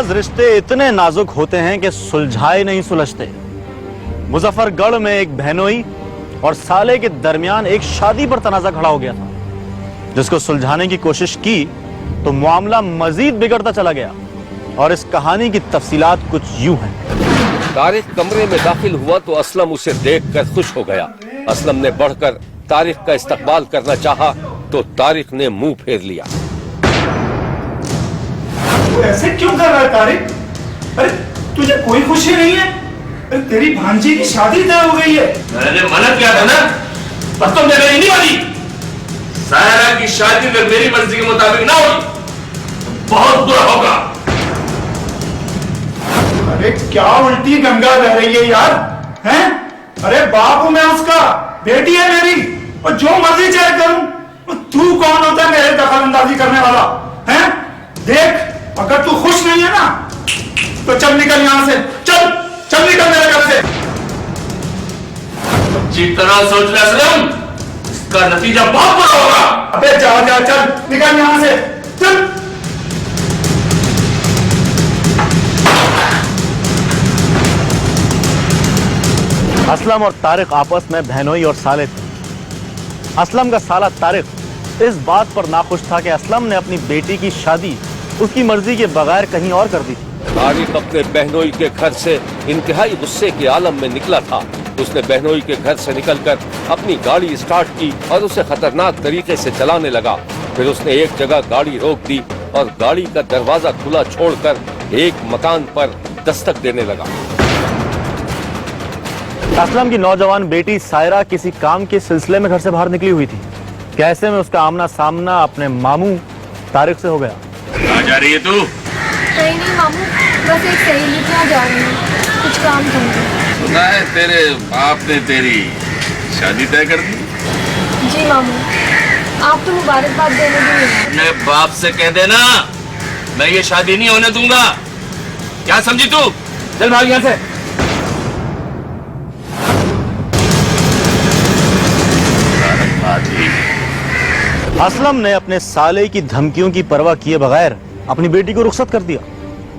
बाज रिश्ते इतने नाजुक होते हैं कि सुलझाए नहीं सुलझते। मुजफ्फरगढ़ में एक बहनोई और साले के दरमियान एक शादी पर तनाजा खड़ा हो गया था, जिसको सुलझाने की कोशिश की तो मामला मजीद बिगड़ता चला गया। और इस कहानी की तफसीलात कुछ यूं हैं। तारिक कमरे में दाखिल हुआ तो असलम उसे देखकर खुश हो गया। असलम ने बढ़कर तारिक का इस्तकबाल करना चाहा तो तारिक ने मुंह फेर लिया। तू ऐसे क्यों कर रहा है तारिक? अरे तुझे कोई खुशी नहीं है? अरे तेरी भांजी की शादी तय हो गई है। मैंने मना किया था ना, पर तुमने मेरी नहीं मानी। सायरा की शादी अगर मेरी मर्जी के मुताबिक ना हुई तो बहुत बुरा होगा। अरे क्या उल्टी गंगा बह रही है यार, हैं? अरे बाप हूं मैं उसका, बेटी है मेरी, और जो मर्जी चाहे करूं। तू कौन होता है मेरे दखल अंदाजी करने वाला? हैं? देख, अगर तू खुश नहीं है ना तो चल निकल यहां से, चल निकल मेरे घर से। अच्छी तरह सोच ले असलम, इसका नतीजा बहुत बुरा होगा। अबे जा चल निकल यहां से, चल। असलम और तारिक आपस में बहनोई और साले थे। असलम का साला तारिक इस बात पर नाखुश था कि असलम ने अपनी बेटी की शादी उसकी मर्जी के बगैर कहीं और कर दी थी। तारिक अपने बहनोई के घर से इंतहाई गुस्से के आलम में निकला था। उसने बहनोई के घर से निकलकर अपनी गाड़ी स्टार्ट की और उसे खतरनाक तरीके से चलाने लगा। फिर उसने एक जगह गाड़ी रोक दी और गाड़ी का दरवाजा खुला छोड़कर एक मकान पर दस्तक देने लगा। असलम की नौजवान बेटी सायरा किसी काम के सिलसिले में घर से बाहर निकली हुई थी। कैसे में उसका आमना सामना अपने मामू तारिक से हो गया। कहाँ जा रही है तू? कहीं नहीं मामू, बस एक सहेली के यहाँ जा रही हूँ, कुछ काम था। सुना है तेरे बाप ने तेरी शादी तय कर दी? जी मामू, आप तो मुबारकबाद देने दूंगे। अपने बाप से कह देना मैं ये शादी नहीं होने दूंगा। क्या समझी तू? चल भाग यहाँ से। असलम ने अपने साले की धमकियों की परवाह किए बगैर अपनी बेटी को रुखसत कर दिया।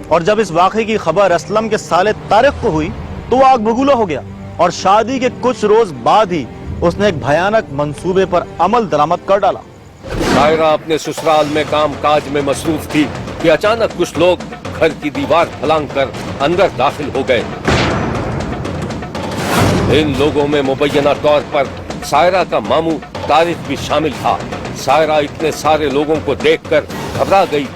और जब इस वाक़े की खबर असलम के साले तारिक को हुई तो वो आग बबूला हो गया और शादी के कुछ रोज बाद ही उसने एक भयानक मंसूबे पर अमल दरामद कर डाला। सायरा अपने ससुराल में काम काज में मसरूफ थी कि अचानक कुछ लोग घर की दीवार फलांग कर अंदर दाखिल हो गए। इन लोगों में मुबैना तौर पर सायरा का मामू तारिक भी शामिल था। सायरा इतने सारे लोगों को देखकर घबरा गई,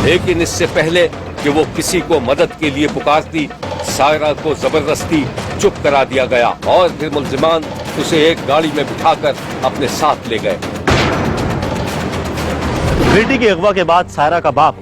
लेकिन इससे पहले कि वो किसी को मदद के लिए पुकारती, सायरा को जबरदस्ती चुप करा दिया गया और फिर मुल्जिमान उसे एक गाड़ी में बिठाकर अपने साथ ले गए। बेटी के अगवा के बाद सायरा का बाप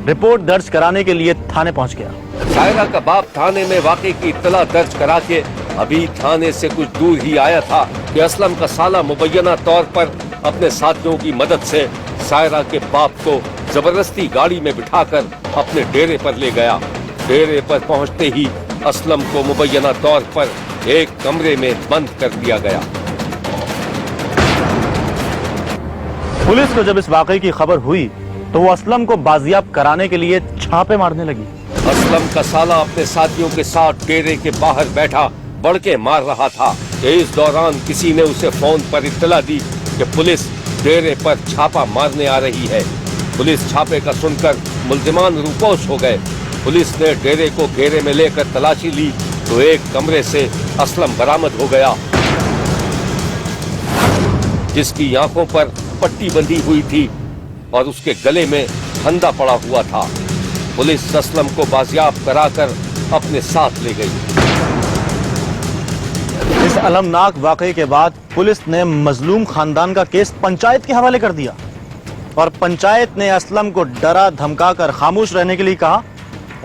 रिपोर्ट दर्ज कराने के लिए थाने पहुंच गया। सायरा का बाप थाने में वाकई की इत्तला दर्ज करा के अभी थाने से कुछ दूर ही आया था कि असलम का साला मुबैना तौर पर अपने साथियों की मदद से सायरा के बाप को जबरदस्ती गाड़ी में बिठाकर अपने डेरे पर ले गया। डेरे पर पहुंचते ही असलम को मुबैना तौर पर एक कमरे में बंद कर दिया गया। पुलिस को जब इस वाकये की खबर हुई तो वो असलम को बाजियाब कराने के लिए छापे मारने लगी। असलम का साला अपने साथियों के साथ डेरे के बाहर बैठा बड़के मार रहा था कि इस दौरान किसी ने उसे फोन पर इत्तला दी कि पुलिस डेरे पर छापा मारने आ रही है। पुलिस छापे का सुनकर मुल्जिमान रूपोश हो गए। पुलिस ने डेरे को घेरे में लेकर तलाशी ली तो एक कमरे से असलम बरामद हो गया, जिसकी आंखों पर पट्टी बंधी हुई थी और उसके गले में फंदा पड़ा हुआ था। पुलिस असलम को बाजियाब कराकर अपने साथ ले गई। इस अलमनाक वाकये के बाद पुलिस ने मजलूम खानदान का केस पंचायत के हवाले कर दिया और पंचायत ने असलम को डरा धमका कर खामोश रहने के लिए कहा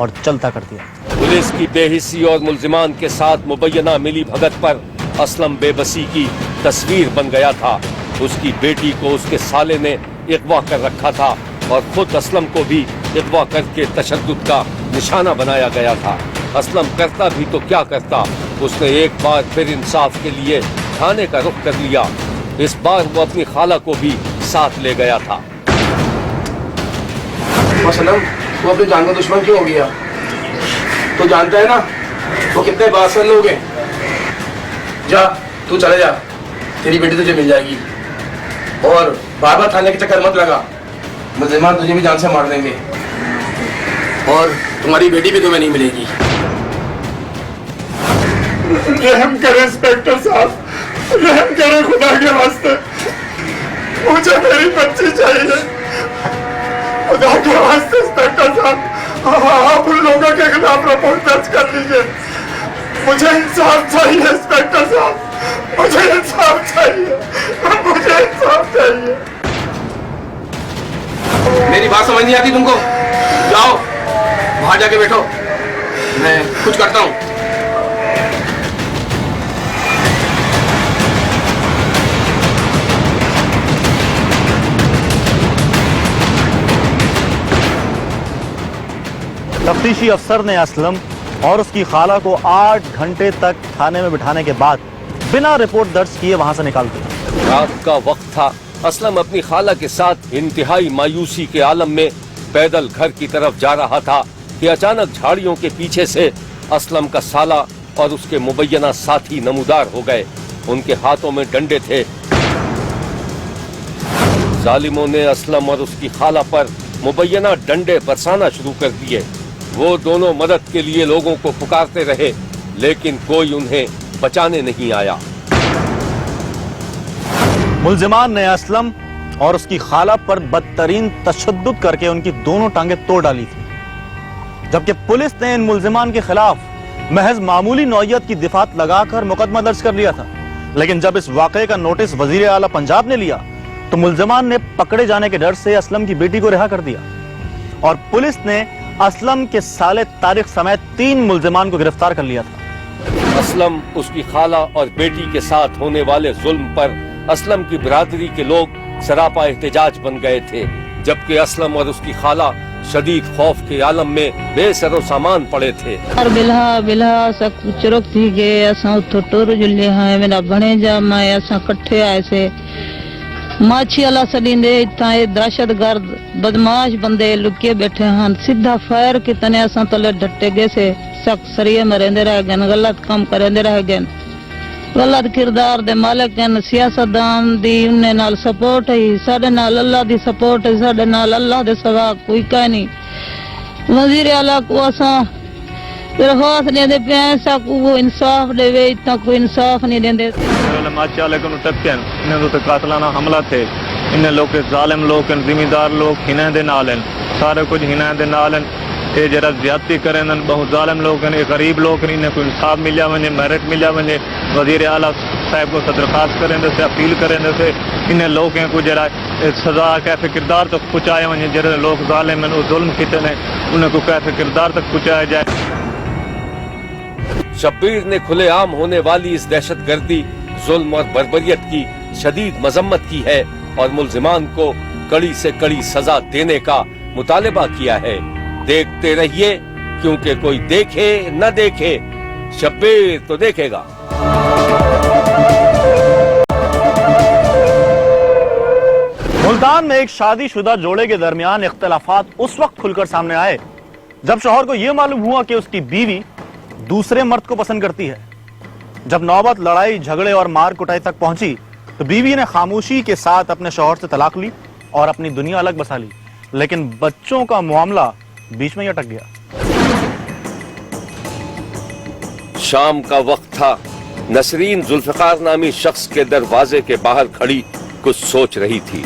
और चलता कर दिया। पुलिस की बेहिस्सी और मुल्जिमान के साथ मुबैना मिली भगत पर असलम बेबसी की तस्वीर बन गया था। उसकी बेटी को उसके साले ने अगवा कर रखा था और खुद असलम को भी अगवा करके तशद्दुद का निशाना बनाया गया था। असलम करता भी तो क्या करता, उसने एक बार फिर इंसाफ के लिए थाने का रुख कर लिया। इस बार वो अपनी खाला को भी साथ ले गया था। वो सनम, वो अपनी जान का दुश्मन क्यों हो गया? तू जानता है ना वो कितने बादशाह लोग हैं। जा, तू चले जा, तेरी बेटी तुझे मिल जाएगी। और बार बार थाने के चक्कर मत लगा, मुसलमान तुझे भी जान से मार देंगे और तुम्हारी बेटी भी तुम्हें नहीं मिलेगी। रहम करें इंस्पेक्टर साहब, रहम करें खुदा के वास्ते, मुझे मेरी बच्ची चाहिए। खुदा के वास्ते इंस्पेक्टर साहब, आप उन लोगों के खिलाफ रिपोर्ट दर्ज कर लीजिए। मुझे इंसाफ चाहिए इंस्पेक्टर साहब, मुझे इंसाफ चाहिए, मुझे इंसाफ चाहिए। मेरी बात समझ नहीं आती तुमको? जाओ बाहर जाके बैठो, मैं कुछ करता हूँ। तफ्तीशी अफसर ने असलम और उसकी खाला को 8 घंटे तक थाने में बिठाने के बाद बिना रिपोर्ट दर्ज किए वहां से निकाल दिया। रात का वक्त था। असलम अपनी खाला के साथ इंतहाई मायूसी के आलम में पैदल घर की तरफ जा रहा था कि अचानक झाड़ियों के पीछे से असलम का साला और उसके मुबैना साथी नमूदार हो गए। उनके हाथों में डंडे थे। जालिमों ने असलम और उसकी खाला पर मुबैना डंडे बरसाना शुरू कर दिए। वो दोनों मदद के लिए लोगों को पुकारते रहे, लेकिन कोई उन्हें बचाने नहीं आया। मुल्जिमान ने असलम और उसकी खाला पर बदतरीन तशद्दुद करके उनकी दोनों टांगें तोड़ डाली थी, जबकि पुलिस ने इन मुल्जिमान के खिलाफ महज मामूली नौयत की दिफात लगाकर मुकदमा दर्ज कर लिया था। लेकिन जब इस वाकये का नोटिस वजीर आला पंजाब ने लिया तो मुल्जिमान ने पकड़े जाने के डर से असलम की बेटी को रिहा कर दिया और पुलिस ने असलम के साले तारिक समेत 3 मुल्जिमान को गिरफ्तार कर लिया था। असलम, उसकी खाला और बेटी के साथ होने वाले जुल्म पर असलम की बिरादरी के लोग सरापा एहतजाज बन गए थे, जबकि असलम और उसकी खाला शदीद खौफ के आलम में बेसरो सामान पड़े थे। और बिल्हा बिल्हा सब कुछ रुक थी गए, असा उतो टुर जुले हैं, मेरा बने जा मैं असा कट्ठे आए से माछी अला सडींदे इतना ये दहशतगर्द बदमाश बंदे लुके बैठे हैं। सीधा फायर कितने असा तले डटे गए से सख्त सरिये में रहंदे रह गए, गलत काम करेंदे रह गए, गलत किरदार दे मालिक हैं। सियासतदान दी उन्ने नाल सपोर्ट है, साडे नाल अल्लाह दी सपोर्ट है, साडे नाल अल्लाह दे सिवा कोई का नहीं। वजीर आला को असा दरख्वास्त ने दे पैसा को वो इंसाफ देवे, इतना कोई इंसाफ नहीं देंदे। कातलाना हमला थे, इन्हें लोग जालिम लोग जिम्मेदार लोग हिना दे नाल हैं, सारे कुछ हिना दे नाल हैं। ये जरा ज्यादती करें बहुत जालिम लोग हैं, गरीब लोग इन्हें कोई इंसाफ मिलिया वने, मेरिट मिलिया वने। वजीर आला साहब को दरखास्त करें से अपील करें से इन्हें लोग को जरा सजा कैसे किरदार तक पहुँचाए वने, जरा लोग जालिम हैं जुल्म किते हैं उन्हें को कैसे किरदार तक पहुँचाया जाए। शब्बीर ने खुलेआम होने वाली इस दहशतगर्दी, जुल्म और बर्बरियत की शदीद मजम्मत की है और मुल्जिमान को कड़ी से कड़ी सजा देने का मुतालबा किया है। देखते रहिए, क्योंकि कोई देखे न देखे, शब्बीर तो देखेगा। मुल्तान में एक शादीशुदा जोड़े के दरमियान इख्तिलाफात उस वक्त खुलकर सामने आए जब शौहर को यह मालूम हुआ कि उसकी बीवी दूसरे मर्द को पसंद करती है। जब नौबत लड़ाई झगड़े और मार कुटाई तक पहुंची तो बीवी ने खामोशी के साथ अपने शौहर से तलाक ली और अपनी दुनिया अलग बसा ली, लेकिन बच्चों का मामला बीच में ही अटक गया। शाम का वक्त था। नसरीन जुल्फिकार नामी शख्स के दरवाजे के बाहर खड़ी कुछ सोच रही थी।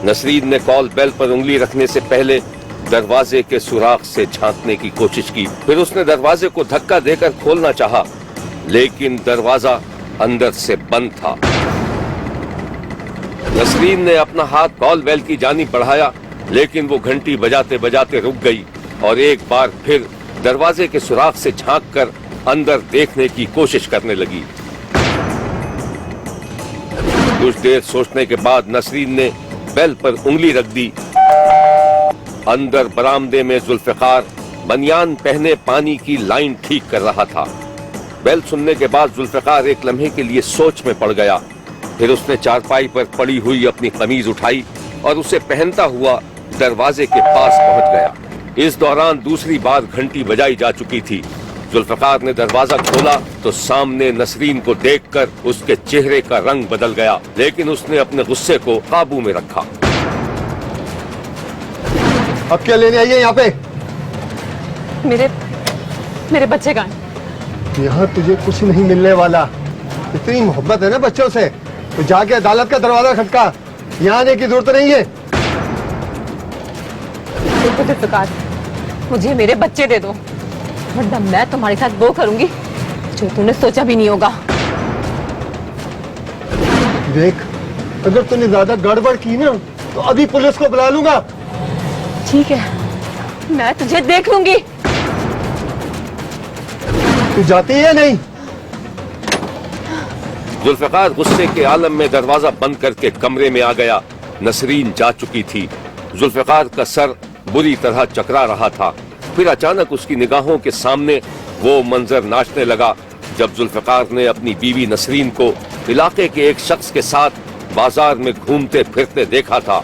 नसरीन ने कॉल बेल पर उंगली रखने से पहले दरवाजे के सुराख से झांकने की कोशिश की। फिर उसने दरवाजे को धक्का देकर खोलना चाहा, लेकिन दरवाजा अंदर से बंद था। नसरीन ने अपना हाथ कॉल बेल की जानिब बढ़ाया, लेकिन वो घंटी बजाते बजाते रुक गई और एक बार फिर दरवाजे के सुराख से झांककर अंदर देखने की कोशिश करने लगी। कुछ देर सोचने के बाद नसरीन ने बेल पर उंगली रख दी। अंदर बरामदे में जुल्फिकार बनियान पहने पानी की लाइन ठीक कर रहा था। बेल सुनने के बाद जुल्फिकार एक लम्हे के लिए सोच में पड़ गया। फिर उसने चारपाई पर पड़ी हुई अपनी कमीज उठाई और उसे पहनता हुआ दरवाजे के पास पहुंच गया। इस दौरान दूसरी बार घंटी बजाई जा चुकी थी। जुल्फकार ने दरवाजा खोला तो सामने नसरीन को देखकर उसके चेहरे का रंग बदल गया, लेकिन उसने अपने गुस्से को काबू में रखा। अब क्या लेने आई है यहाँ पे? मेरे बच्चे का यहाँ तुझे कुछ नहीं मिलने वाला। इतनी मोहब्बत है ना बच्चों से, तो जाके अदालत का दरवाजा खटका। यहाँ आने की जरूरत नहीं है। जुल्फकार, मुझे मेरे बच्चे दे दो, वरना मैं तुम्हारे साथ वो करूंगी जो तूने सोचा भी नहीं होगा। देख, अगर तूने ज्यादा गड़बड़ की ना तो अभी पुलिस को बुला लूंगा। ठीक है, मैं तुझे देख लूंगी। तू जाती है नहीं? जुल्फकार गुस्से के आलम में दरवाजा बंद करके कमरे में आ गया। नसरीन जा चुकी थी। जुल्फकार का सर बुरी तरह चकरा रहा था। फिर अचानक उसकी निगाहों के सामने वो मंजर नाचने लगा जब जुल्फकार ने अपनी बीवी नसरीन को इलाके के एक शख्स के साथ बाजार में घूमते फिरते देखा था।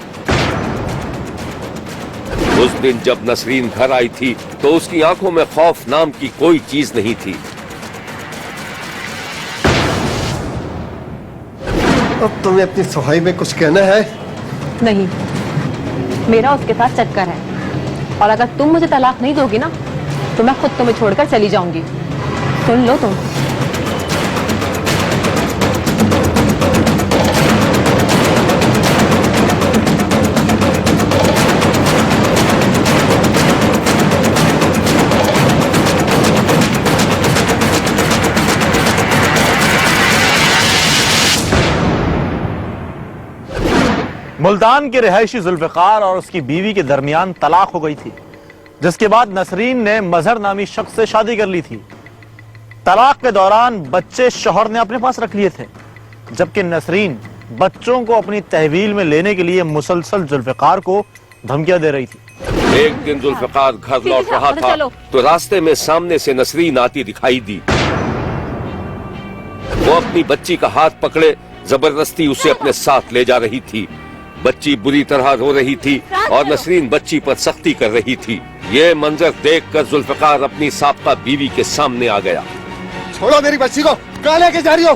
उस दिन जब नसरीन घर आई थी तो उसकी आंखों में खौफ नाम की कोई चीज नहीं थी। अब तुम्हें अपनी सफाई में कुछ कहना है? नहीं, मेरा उसके साथ चक्कर है, और अगर तुम मुझे तलाक नहीं दोगी ना तो मैं खुद तुम्हें छोड़कर चली जाऊंगी। सुन लो तुम। मुल्तान के रिहायशी जुल्फकार और उसकी बीवी के दरमियान तलाक हो गई थी, जिसके बाद नसरीन ने मजहर नामी शख्स से शादी कर ली थी। तलाक के दौरान बच्चे शौहर ने अपने पास रख लिए थे, जबकि नसरीन बच्चों को अपनी तहवील में लेने के लिए मुसलसल जुल्फकार को धमकियां दे रही थी। एक दिन जुल्फकार घर लौट रहा था तो रास्ते में सामने से नसरीन आती दिखाई दी। वो अपनी बच्ची का हाथ पकड़े जबरदस्ती उसे अपने साथ ले जा रही थी। बच्ची बुरी तरह रो रही थी और नसरीन बच्ची पर सख्ती कर रही थी। ये मंजर देखकर जुल्फकार अपनी साबका बीवी के सामने आ गया। छोड़ो मेरी बच्ची को, कहाँ लेके जा रही हो?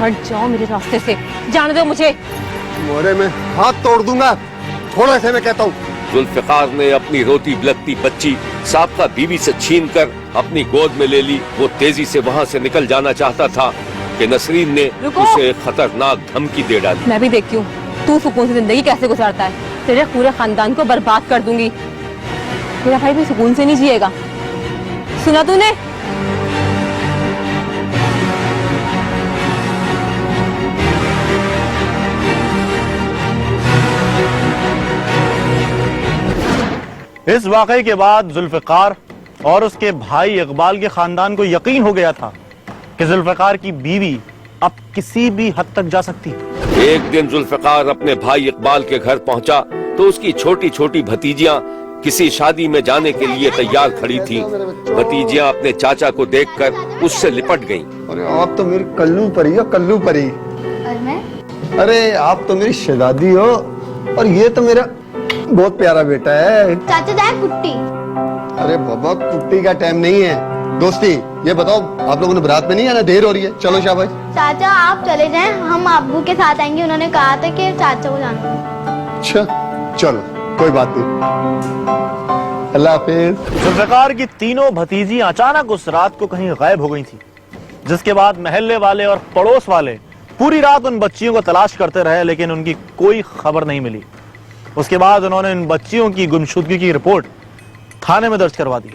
हट जाओ मेरे रास्ते से, जाने दो मुझे। मोरे में हाथ तोड़ दूंगा, थोड़ा से मैं कहता हूँ। जुल्फकार ने अपनी रोती बिलखती बच्ची साबका बीवी से छीनकर अपनी गोद में ले ली। वो तेजी से वहाँ से निकल जाना चाहता था कि नसरीन ने उसे खतरनाक धमकी दे डाली। मैं भी देखती हूँ तू सुकून से जिंदगी कैसे गुजारता है। तेरे पूरे खानदान को बर्बाद कर दूंगी। मेरा भाई भी सुकून से नहीं जिएगा, सुना तूने? इस वाकये के बाद जुल्फकार और उसके भाई इकबाल के खानदान को यकीन हो गया था कि जुल्फकार की बीवी अब किसी भी हद तक जा सकती है। एक दिन जुल्फकार अपने भाई इकबाल के घर पहुंचा तो उसकी छोटी छोटी भतीजियां किसी शादी में जाने के लिए तैयार खड़ी थीं। भतीजियां अपने चाचा को देखकर उससे लिपट गईं। अरे आप तो मेरी कल्लू परी हो, कल्लू परी। और मैं? अरे आप तो मेरी शहजादी हो, और ये तो मेरा बहुत प्यारा बेटा है। चाचा जाए कुट्टी। अरे बाबा, कुट्टी का टाइम नहीं है, दोस्ती। ये बताओ, आप लोगों ने बारात में नहीं आना? देर हो रही है, चलो शाबाश। चाचा आप चले जाएं, हम अब्बू के साथ आएंगे। उन्होंने कहा था कि चाचा को जाना है। अच्छा चलो, कोई बात नहीं, अल्लाह हाफिज। जुल्फकार की तीनों भतीजी अचानक उस रात को कहीं गायब हो गई थी, जिसके बाद महल्ले वाले और पड़ोस वाले पूरी रात उन बच्चियों को तलाश करते रहे, लेकिन उनकी कोई खबर नहीं मिली। उसके बाद उन्होंने इन बच्चियों की गुमशुदगी की रिपोर्ट थाने में दर्ज करवा दी।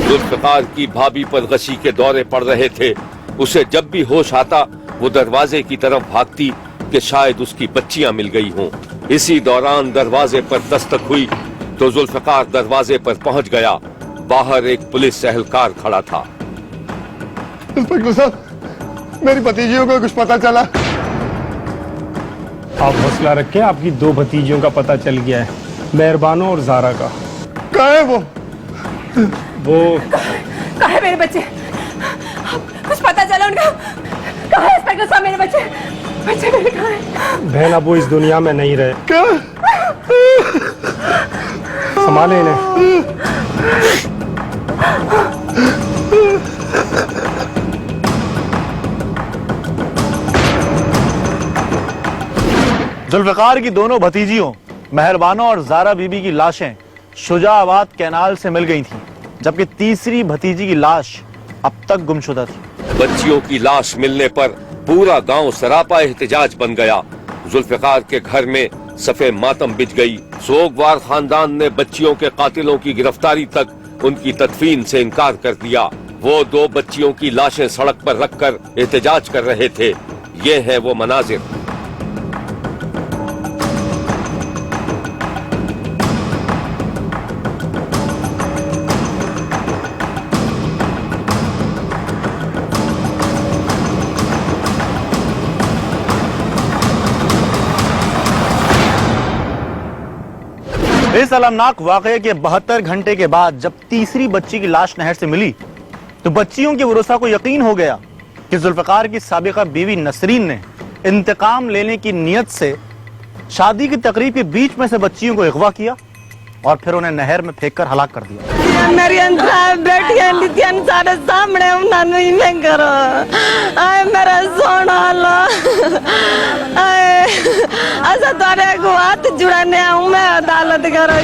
जुल्फकार की भाभी पर गशी के दौरे पड़ रहे थे। उसे जब भी होश आता वो दरवाजे की तरफ भागती कि शायद उसकी बच्चियां मिल गई हों। इसी दौरान दरवाजे पर दस्तक हुई तो जुल्फकार दरवाजे पर पहुंच गया। बाहर एक पुलिस एहलकार खड़ा था। इंस्पेक्टर साहब, मेरी भतीजियों को कुछ पता चला? आप हौसला रखें, आपकी दो भतीजियों का पता चल गया है, मेहरबानो और जारा का। कहाँ है वो? कहाँ है मेरे बच्चे? कुछ पता चला उनका? कहाँ है इंस्पेक्टर साहब मेरे बच्चे? बच्चे मेरे कहाँ हैं? बहन अब वो इस दुनिया में नहीं रहे। संभाले इन्हें। जुल्फिकार की दोनों भतीजियों मेहरबानो और जारा बीबी की लाशें शुजाआबाद कैनाल से मिल गई थीं, जबकि तीसरी भतीजी की लाश अब तक गुमशुदा थी। बच्चियों की लाश मिलने पर पूरा गांव सरापा एहतजाज बन गया। जुल्फिकार के घर में सफे मातम बिछ गई। सोगवार खानदान ने बच्चियों के कातिलों की गिरफ्तारी तक उनकी तदफीन से इनकार कर दिया। वो दो बच्चियों की लाशें सड़क पर रखकर एहतजाज कर रहे थे। ये है वो मनाजिर। इस अलमनाक वाकये के 72 घंटे के बाद जब तीसरी बच्ची की लाश नहर से मिली तो बच्चियों के वरुसा को यकीन हो गया कि जुल्फिकार की साबिका बीवी नसरीन ने इंतकाम लेने की नीयत से शादी की तकरीब के बीच में से बच्चियों को अगवा किया और फिर उन्हें नहर में फेंककर हलाक कर दिया। मेरी बेटियां लितियां सारे सामने उन्होंने ही में करो। आए मेरा सोना ला आए ऐसा तारे को हाथ जुड़ाने आऊं मैं अदालत करो।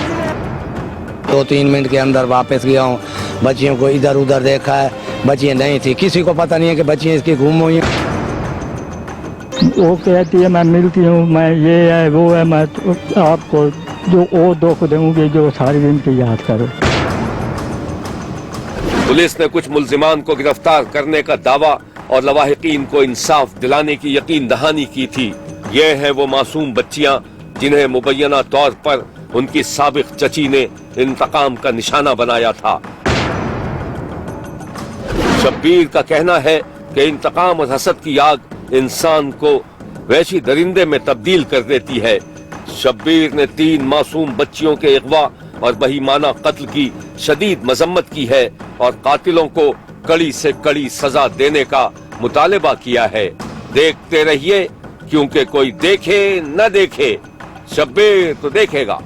2-3 मिनट के अंदर वापस गया हूँ। बच्चियों को इधर उधर देखा है, बच्चियाँ नहीं थी। किसी को पता नहीं है कि बच्चियाँ इसकी गुम हुई हैं। वो कहती है मैं मिलती हूँ, मैं ये है वो है, मैं तो आपको जो वो दुख दूंगी जो सारी जिंदगी याद करो। पुलिस ने कुछ मुल्जिमान को गिरफ्तार करने का दावा और लवाहिकीन को इंसाफ दिलाने की यकीन दहानी की थी। ये है वो मासूम बच्चियां जिन्हें मुबैना तौर पर उनकी साबिक चची ने इंतकाम का निशाना बनाया था। शब्बीर का कहना है कि इंतकाम और हसद की आग इंसान को वैसी दरिंदे में तब्दील कर देती है। शब्बीर ने 3 मासूम बच्चियों के अगवा और बहीमाना कत्ल की शदीद मजम्मत की है और कातिलों को कड़ी से कड़ी सजा देने का मुतालबा किया है। देखते रहिए, क्योंकि कोई देखे न देखे, शब्बीर तो देखेगा।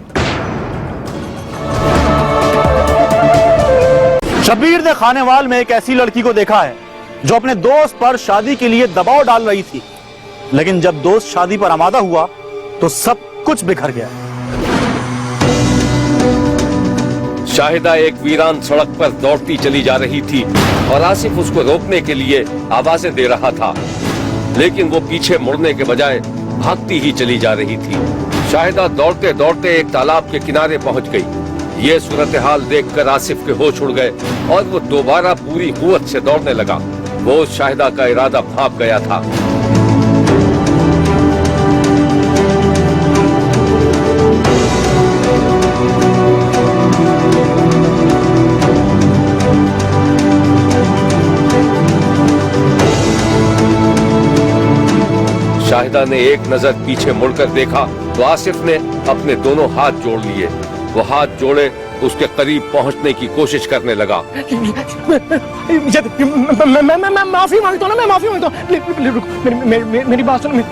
शब्बीर ने खानेवाल में एक ऐसी लड़की को देखा है जो अपने दोस्त पर शादी के लिए दबाव डाल रही थी, लेकिन जब दोस्त शादी पर आमादा हुआ तो सब कुछ बिखर गया। शाहिदा एक वीरान सड़क पर दौड़ती चली जा रही थी और आसिफ उसको रोकने के लिए आवाजें दे रहा था, लेकिन वो पीछे मुड़ने के बजाय भागती ही चली जा रही थी। शाहिदा दौड़ते दौड़ते एक तालाब के किनारे पहुंच गई। ये सूरत हाल देखकर आसिफ के होश उड़ गए और वो दोबारा पूरी कुव्वत से दौड़ने लगा। वो शाहिदा का इरादा भाप गया था। शाहिदा ने एक नजर पीछे मुड़कर देखा तो आसिफ ने अपने दोनों हाथ जोड़ लिए। वो हाथ जोड़े उसके करीब पहुंचने की कोशिश करने लगा। मैं माफी मांगता हूँ ना, मैं माफी मांगता हूँ, मेरी बात सुनो।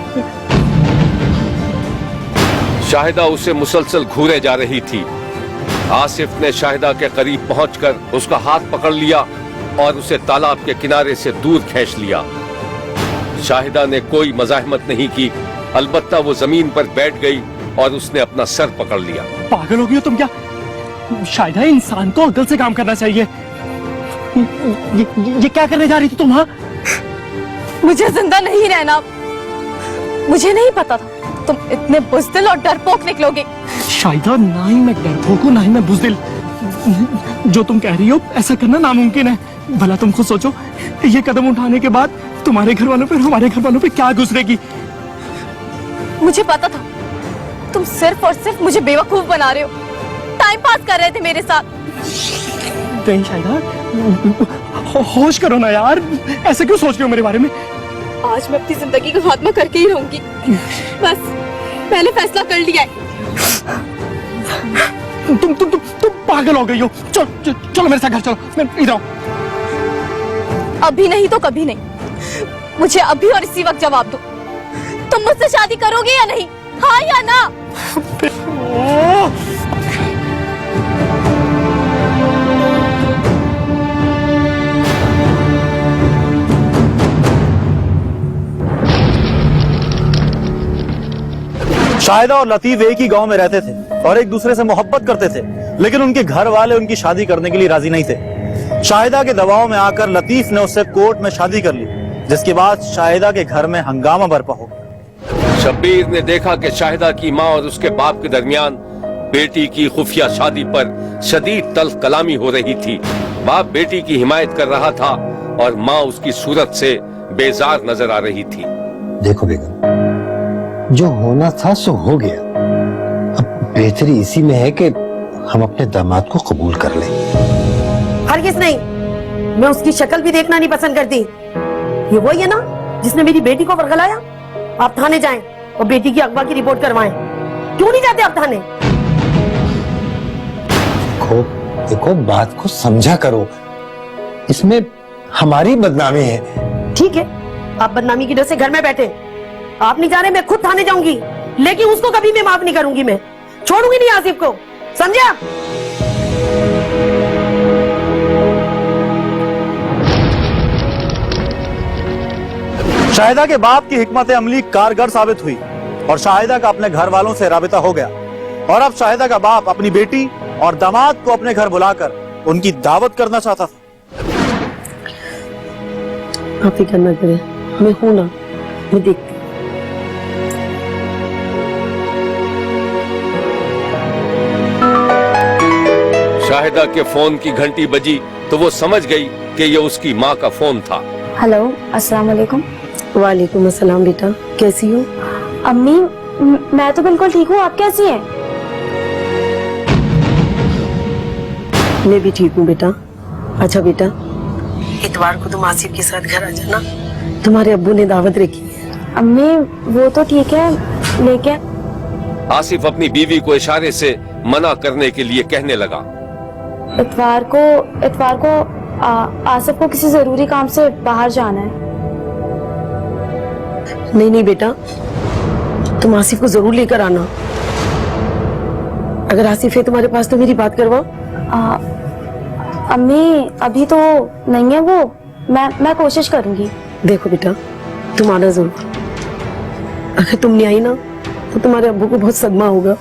शाहिदा उसे मुसलसल घूरे जा रही थी। आसिफ ने शाहिदा के करीब पहुंचकर उसका हाथ पकड़ लिया और उसे तालाब के किनारे से दूर खींच लिया। शाहिदा ने कोई मज़ाहमत नहीं की, अलबत्ता वो जमीन पर बैठ गई और उसने अपना सर पकड़ लिया। पागल हो गई हो तुम क्या? शाहिदा, इंसान को अकल से काम करना चाहिए। ये क्या करने जा रही थी तुम? हाँ, मुझे जिंदा नहीं रहना। मुझे नहीं पता था तुम इतने बुज़दिल और डरपोक निकलोगे। शाहिदा, ना ही मैं डरपोक हूँ ना ही मैं बुज़दिल। जो तुम कह रही हो ऐसा करना नामुमकिन है। भला तुम खुद सोचो, ये कदम उठाने के बाद तुम्हारे घर वालों पे, हमारे घर वालों पे क्या गुजरेगी। मुझे पता था तुम सिर्फ और सिर्फ मुझे बेवकूफ बना रहे हो, टाइम पास कर रहे थे मेरे साथ। नहीं शाहिदा, होश करो ना यार, ऐसे क्यों सोच रहे हो मेरे बारे में? आज मैं अपनी जिंदगी का खात्मा करके ही रहूंगी। बस मैंने फैसला कर लिया है। तुम पागल हो गई हो। चलो मेरे साथ घर चलो, मैं इधर आओ। अभी नहीं तो कभी नहीं। मुझे अभी और इसी वक्त जवाब दो, तुम मुझसे शादी करोगे या नहीं, हाँ या ना? शाहिदा और लतीफ एक ही गांव में रहते थे और एक दूसरे से मोहब्बत करते थे, लेकिन उनके घर वाले उनकी शादी करने के लिए राजी नहीं थे। शाहिदा के दबाव में आकर लतीफ ने उससे कोर्ट में शादी कर ली, जिसके बाद शाहिदा के घर में हंगामा बरपा हो गया। शब्बीर ने देखा कि शाहिदा की माँ और उसके बाप के दरमियान बेटी की खुफिया शादी पर शदीद तल्ख कलामी हो रही थी। बाप बेटी की हिमायत कर रहा था और माँ उसकी सूरत से बेजार नजर आ रही थी। देखो बेगम, जो होना था सो हो गया। अब बेहतरी इसी में है कि हम अपने दामाद को कबूल कर लें। हरगिज़ नहीं, मैं उसकी शक्ल भी देखना नहीं पसंद करती। ये वही है ना जिसने मेरी बेटी को वर्गलाया? आप थाने जाएं और बेटी की अगवा की रिपोर्ट करवाएं। क्यों नहीं जाते आप थाने? देखो देखो, बात को समझा करो, इसमें हमारी बदनामी है। ठीक है, आप बदनामी की डर से घर में बैठे, आप नहीं जा रहे, मैं खुद थाने जाऊंगी, लेकिन उसको कभी मैं माफ नहीं करूंगी। मैं छोड़ूंगी नहीं आसिफ को, समझे आप? शाहिदा के बाप की हिकमत अमली कारगर साबित हुई और शाहिदा का अपने घर वालों से राबिता हो गया और अब शाहिदा का बाप अपनी बेटी और दामाद को अपने घर बुलाकर उनकी दावत करना चाहता था। आप फिक्र न करें, मैं हूं ना, मैं देखती। शाहिदा के फोन की घंटी बजी तो वो समझ गई कि ये उसकी माँ का फोन था। हेलो, अस्सलाम वालेकुम। वालेकुम अस्सलाम। बेटा कैसी हो? अम्मी, मैं तो बिल्कुल ठीक हूँ, आप कैसी हैं? मैं भी ठीक हूँ बेटा। अच्छा बेटा, इतवार को तुम आसिफ के साथ घर आ जाना, तुम्हारे अब्बू ने दावत रखी है। अम्मी वो तो ठीक है, लेकिन आसिफ अपनी बीवी को इशारे से मना करने के लिए कहने लगा। इतवार को आसिफ को किसी जरूरी काम से बाहर जाना है। नहीं नहीं बेटा, तुम आसिफ को जरूर लेकर आना। अगर आसिफ है तुम्हारे पास तो मेरी बात करवाओ। अम्मी अभी तो नहीं है वो, मैं कोशिश करूंगी। देखो बेटा, तुम आना जरूर। अगर तुम नहीं आई ना तो तुम्हारे अब्बू को बहुत सदमा होगा,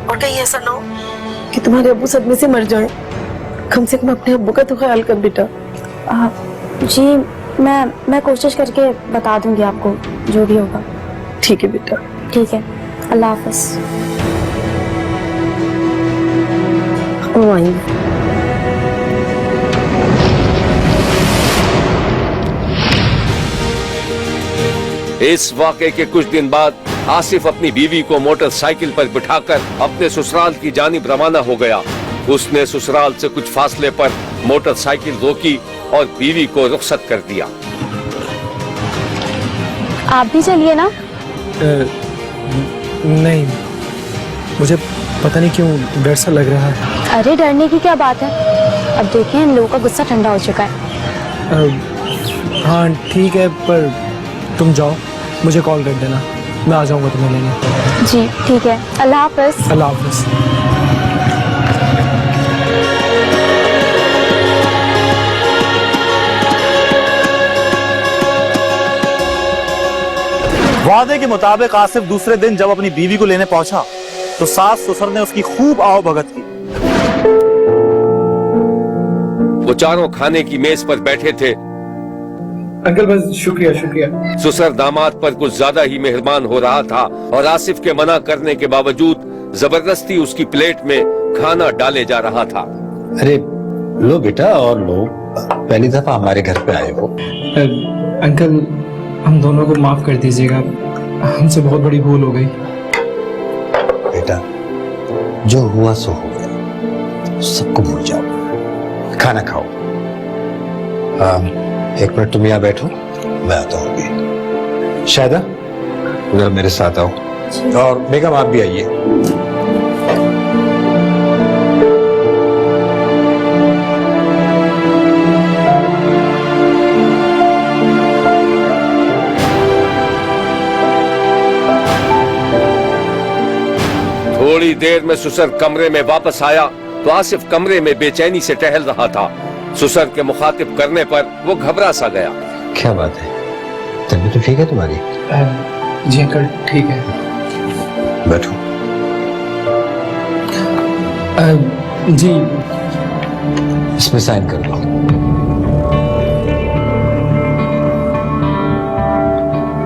और कहीं ऐसा ना हो कि तुम्हारे अब्बू सदमे से मर जाएं। कम से कम अपने अब्बू का तो ख्याल कर बेटा। जी मैं कोशिश करके बता दूंगी आपको जो भी होगा। ठीक है बेटा। ठीक है, अल्लाह हाफिज। वो आएंगे। इस वाक़े के कुछ दिन बाद आसिफ अपनी बीवी को मोटरसाइकिल पर बिठाकर अपने ससुराल की जानिब रवाना हो गया। उसने ससुराल से कुछ फासले पर मोटरसाइकिल रोकी और बीवी को रुखसत कर दिया। आप भी चलिए ना। नहीं, मुझे पता नहीं क्यों डर सा लग रहा है। अरे डरने की क्या बात है, अब देखें इन लोगों का गुस्सा ठंडा हो चुका है। हाँ ठीक है, पर तुम जाओ, मुझे कॉल कर देना, मैं आ जाऊंगा तुम्हें लेने। जी ठीक है, अल्लाह हाफिज। अल्लाह हाफिज। वादे के मुताबिक आसिफ दूसरे दिन जब अपनी बीवी को लेने पहुंचा तो सास ससुर ने उसकी खूब आओ भगत की। वो चारों खाने की मेज पर बैठे थे। अंकल बस शुक्रिया शुक्रिया। ससुर दामाद पर कुछ ज्यादा ही मेहरबान हो रहा था और आसिफ के मना करने के बावजूद जबरदस्ती उसकी प्लेट में खाना डाले जा रहा था। अरे लो बेटा और लो, पहली दफा हमारे घर पे आए हो। अंकल हम दोनों को माफ कर दीजिएगा, हमसे बहुत बड़ी भूल हो गई। बेटा जो हुआ सो हो गया, सबको भूल जाओ, खाना खाओ। एक मिनट तुम यहाँ बैठो, मैं आता हूँ अभी। शायदा उधर मेरे साथ आओ, और बेगम आप भी आइए। थोड़ी देर में सुसर कमरे में वापस आया तो आसिफ कमरे में बेचैनी से टहल रहा था। सुसर के मुखातिब करने पर वो घबरा सा गया। क्या बात है, तबीयत तो ठीक है तुम्हारी? जी अंकल ठीक है। बैठो। जी इसमें साइन कर दो।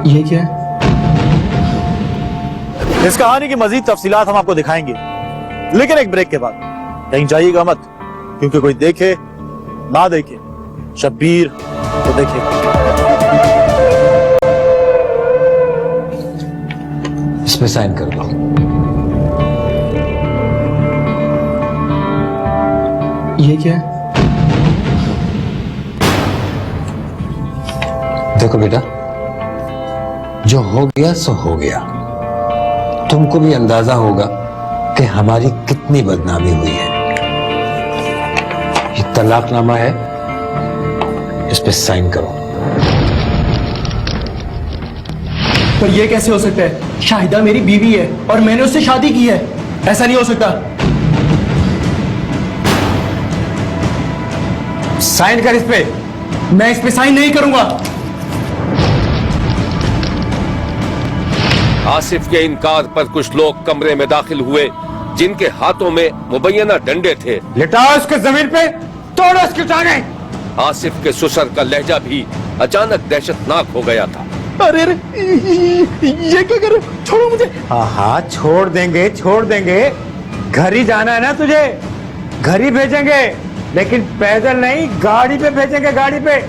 ये क्या है? इस कहानी की मजीद तफसीलात हम आपको दिखाएंगे, लेकिन एक ब्रेक के बाद। कहीं जाइएगा मत, क्योंकि कोई देखे ना देखे, शब्बीर तो देखे। इसमें साइन कर दो। ये क्या है? देखो बेटा, जो हो गया सो हो गया। तुमको भी अंदाजा होगा कि हमारी कितनी बदनामी हुई है। ये तलाकनामा है, इस पे साइन करो। पर ये कैसे हो सकता है? शाहिदा मेरी बीवी है और मैंने उससे शादी की है। ऐसा नहीं हो सकता। साइन कर इस पे। मैं इस पे साइन नहीं करूंगा। आसिफ के इनकार पर कुछ लोग कमरे में दाखिल हुए, जिनके हाथों में मुबैना डंडे थे। लिटाओ उसको जमीन पे, तोड़ो उसकी टांगें। आसिफ के सुसर का लहजा भी अचानक दहशतनाक हो गया था। अरे ये क्या कर रहे हो? छोड़ो मुझे। हाँ छोड़ देंगे, छोड़ देंगे। घर ही जाना है ना तुझे, घर ही भेजेंगे, लेकिन पैदल नहीं, गाड़ी पे भेजेंगे, गाड़ी पे।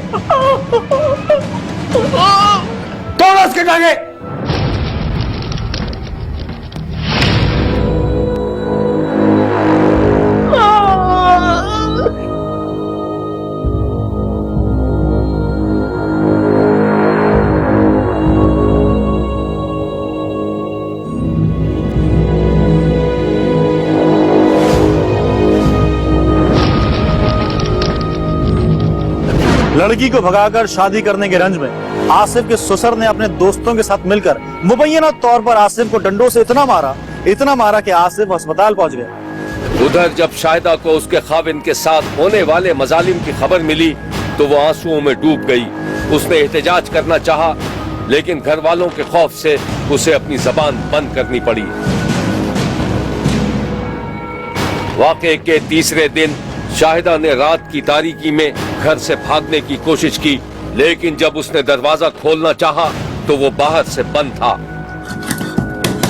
तोड़ो उसकी टांगें। लड़की को भगाकर शादी करने के रंज में आसिफ के ससुर ने अपने दोस्तों के साथ मिलकर मुबैना तौर पर आसिफ को डंडों से इतना मारा कि आसिफ अस्पताल पहुंच गया। उधर जब शाहिदा को उसके खाविंद के साथ होने वाले मजालिम की खबर मिली तो वो आंसुओं में डूब गई। उसने एहतजाज करना चाहा, लेकिन घर वालों के खौफ से उसे अपनी जबान बंद करनी पड़ी। वाक़े के तीसरे दिन शाहिदा ने रात की तारीकी में घर से भागने की कोशिश की, लेकिन जब उसने दरवाजा खोलना चाहा तो वो बाहर से बंद था।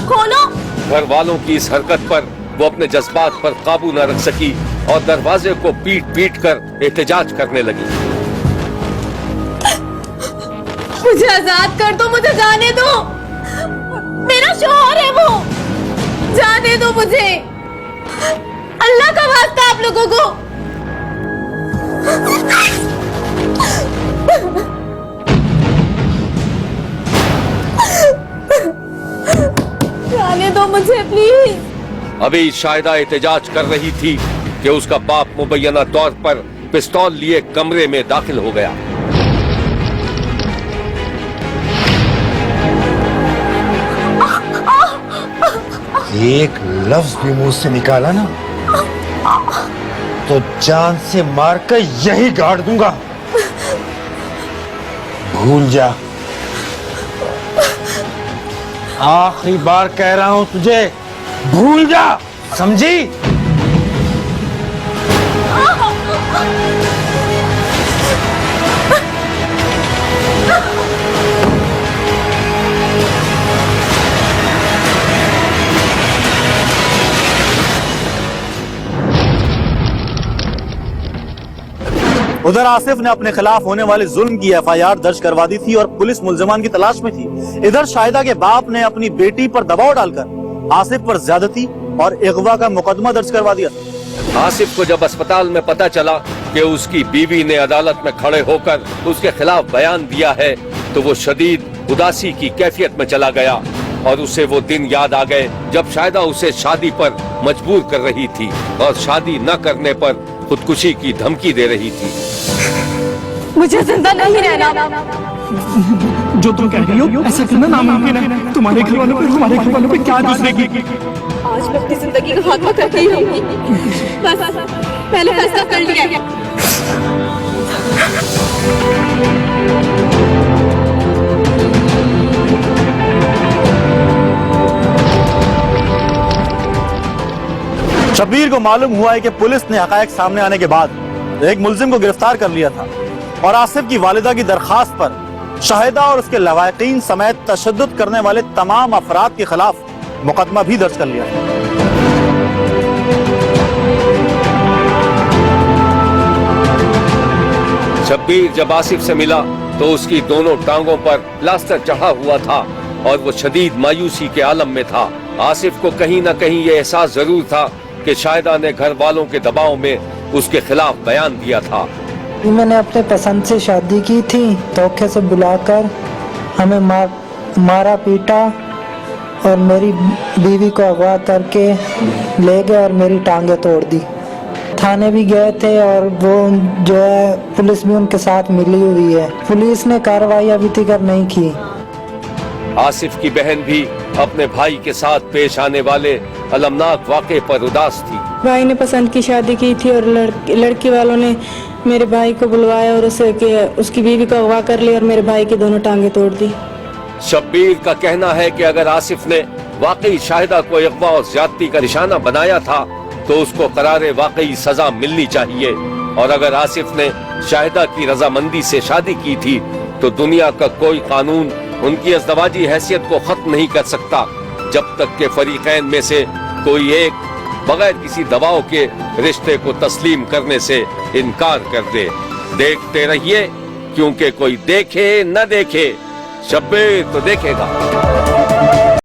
खोलो। घर वालों की इस हरकत पर वो अपने जज्बात पर काबू न रख सकी और दरवाजे को पीट कर एहतजाज करने लगी। मुझे आजाद कर दो, मुझे जाने दो। मेरा शौहर है वो, जाने दो मुझे। अल्लाह का वास्ता आप लोगों को। जाने दो मुझे प्लीज। अभी शाहिदा एहतजाज कर रही थी कि उसका बाप मुबैना तौर पर पिस्तौल लिए कमरे में दाखिल हो गया। एक लफ्ज भी मुंह से निकाला ना तो जान से मारकर यही गाड़ दूंगा। भूल जा, आखिरी बार कह रहा हूं तुझे, भूल जा, समझी? उधर आसिफ ने अपने खिलाफ होने वाले जुल्म की एफआईआर दर्ज करवा दी थी और पुलिस मुल्जिमान की तलाश में थी। इधर शाहिदा के बाप ने अपनी बेटी पर दबाव डालकर आसिफ पर ज्यादती और अगवा का मुकदमा दर्ज करवा दिया था। आसिफ को जब अस्पताल में पता चला कि उसकी बीवी ने अदालत में खड़े होकर उसके खिलाफ बयान दिया है तो वो शदीद उदासी की कैफियत में चला गया और उसे वो दिन याद आ गए जब शाहिदा उसे शादी पर मजबूर कर रही थी और शादी न करने पर खुदकुशी की धमकी दे रही थी। मुझे जिंदा नहीं रहना। जो तुम कह रही हो ऐसा करना नामुमकिन है। तुम्हारे घर वालों पे हमारे घर वालों पे क्या गुजरेगी? आज मैं अपनी जिंदगी का खात्मा करके ही रहूंगी। बस पहले फैसला कर लिया है। शब्बीर को मालूम हुआ है कि पुलिस ने हकायक सामने आने के बाद एक मुल्जिम को गिरफ्तार कर लिया था और आसिफ की वालिदा की दरखास्त पर शाहिदा और उसके लवाकिन समेत तशद्दुद करने वाले तमाम अफराद के खिलाफ मुकदमा भी दर्ज कर लिया था। शब्बीर जब आसिफ से मिला तो उसकी दोनों टांगों पर प्लास्टर चढ़ा हुआ था और वो शदीद मायूसी के आलम में था। आसिफ को कहीं न कहीं ये एहसास जरूर था कि शाहिदा ने घर वालों के दबाव में उसके खिलाफ बयान दिया था। मैंने अपने पसंद से शादी की थी, धोखे से बुलाकर हमें मारा पीटा और मेरी बीवी को अगवा करके ले गए और मेरी टांगे तोड़ दी। थाने भी गए थे और वो जो है पुलिस भी उनके साथ मिली हुई है। पुलिस ने कार्रवाई अभी तक नहीं की। आसिफ की बहन भी अपने भाई के साथ पेश आने वाले अलमनाक वाक़े पर उदास थी। भाई ने पसंद की शादी की थी और लड़की वालों ने मेरे भाई को बुलवाया और उसकी बीवी को अगवा कर लिया और मेरे भाई की दोनों टांगे तोड़ दी। शब्बीर का कहना है कि अगर आसिफ ने वाकई शाहिदा को अगवा और ज्यादती का निशाना बनाया था तो उसको करारे वाकई सजा मिलनी चाहिए, और अगर आसिफ ने शाहिदा की रजामंदी से शादी की थी तो दुनिया का कोई कानून उनकी अज़दवाजी हैसियत को खत्म नहीं कर सकता जब तक के फरीकैन में से कोई एक बगैर किसी दबाव के रिश्ते को तस्लीम करने से इनकार कर दे। देखते रहिए, क्योंकि कोई देखे न देखे, शब्बीर तो देखेगा।